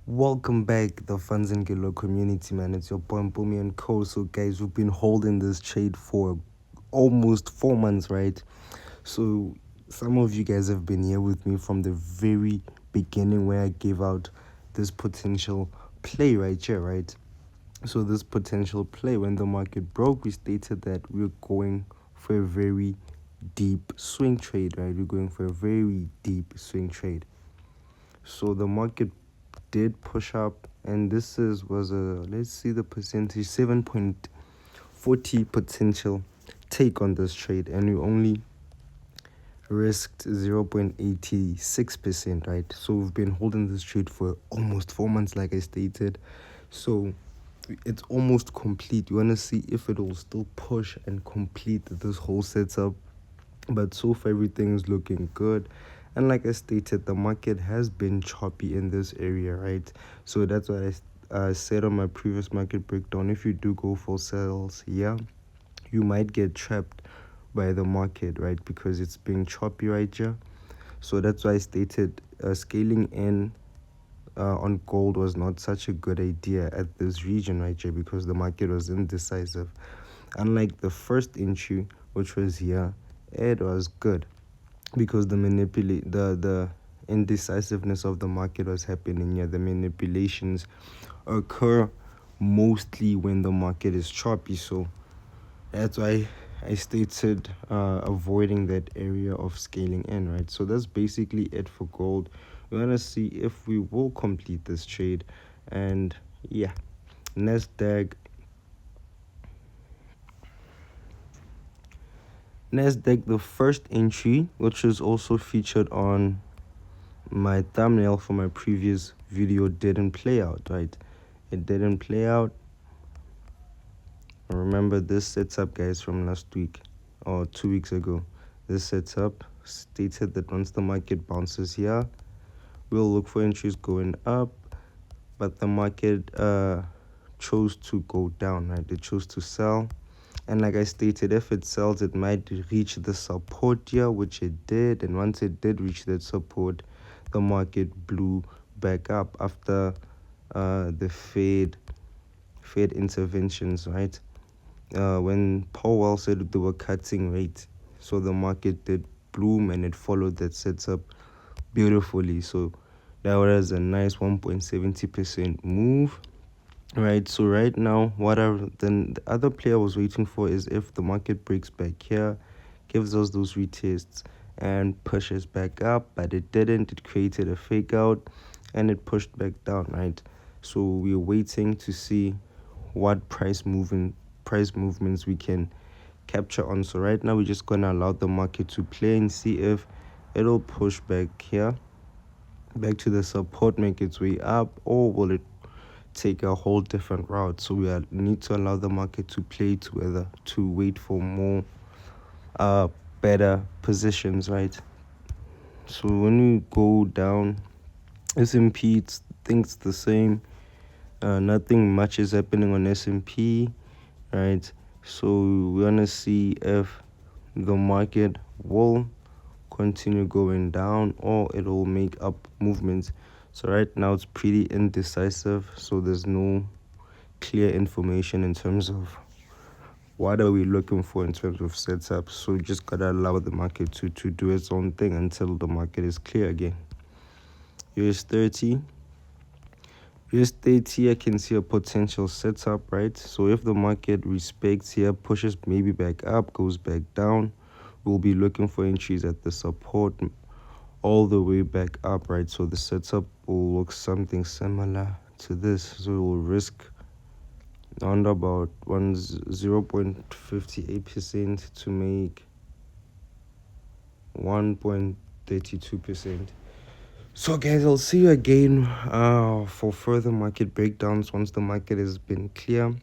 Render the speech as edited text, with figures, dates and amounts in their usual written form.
Welcome back, the Funds and Gilo community, man. It's your boy Boomy and Co. So, guys, we've been holding this trade for almost 4 months, right? So, some of you guys have been here with me from the very beginning where I gave out this potential play right here, right? So, this potential play, when the market broke, we stated that we're going for a very deep swing trade, right? We're going for a very deep swing trade. So the market did push up, and this was a, let's see the percentage, 7.40 potential take on this trade, and we only risked 0.86%, right? So we've been holding this trade for almost 4 months, like I stated. So it's almost complete. You want to see if it will still push and complete this whole setup, but so far everything is looking good. And like I stated, the market has been choppy in this area, right? So that's what I said on my previous market breakdown. If you do go for sales, yeah, you might get trapped by the market, right? Because it's being choppy right here. So that's why I stated scaling in on gold was not such a good idea at this region right here, because the market was indecisive. Unlike the first entry, which was here, it was good because the indecisiveness of the market was happening here. The manipulations occur mostly when the market is choppy. So that's why I stated avoiding that area of scaling in, right? So that's basically it for gold. We want to see if we will complete this trade. And yeah, Nasdaq. Nasdaq, the first entry, which was also featured on my thumbnail for my previous video, didn't play out, right? It didn't play out. Remember this setup, guys, from last week or 2 weeks ago. This setup stated that once the market bounces here, we'll look for entries going up, but the market chose to go down, right? It chose to sell. And like I stated, if it sells, it might reach the support here, which it did. And once it did reach that support, the market blew back up after the Fed interventions, right? When Powell said they were cutting rates, so the market did bloom and it followed that setup beautifully. So that was a nice 1.70% move. Right, so right now, then the other player was waiting for is if the market breaks back here, gives us those retests, and pushes back up, but it didn't. It created a fake out, and it pushed back down. Right, so we're waiting to see what price movements we can capture on. So right now, we're just gonna allow the market to play and see if it'll push back here, back to the support, make its way up, or will it take a whole different route. So need to allow the market to play together, to wait for more better positions, right? So when we go down, S&P, things the same. Nothing much is happening on S&P, right? So we want to see if the market will continue going down or it will make up movements. So right now it's pretty indecisive, so there's no clear information in terms of what are we looking for in terms of setup. So you just gotta allow the market to do its own thing until the market is clear again. US30, I can see a potential setup, right? So if the market respects here, pushes maybe back up, goes back down, we'll be looking for entries at the support all the way back up, right? So the setup will look something similar to this. So we'll risk around about 0.58% to make 1.32%. So guys, I'll see you again for further market breakdowns once the market has been clear.